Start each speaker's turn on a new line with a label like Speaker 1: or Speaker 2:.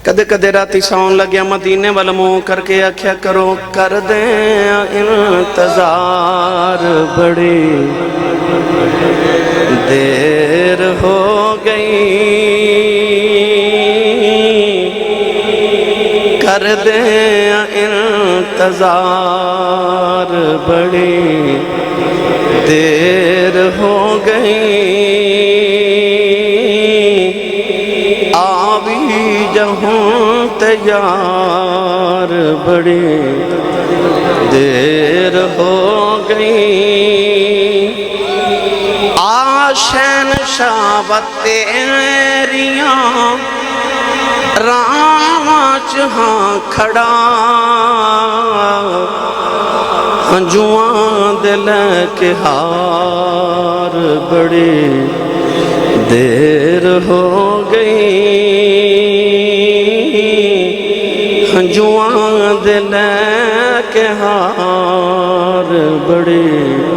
Speaker 1: کدے کدے راتی سون لگیا مدینے والا منہ کر کے آکھیا کرو کر دیں انتظار بڑی دیر ہو گئی کر دیں انتظار بڑی دیر ہو گئی آوی جہوں تیار بڑی دیر ہو گئی آشین شابت تیریاں رامچ ہاں کھڑا جوان دل کے ہار بڑی دیر ہو گئی جوان دل کے ہار بڑی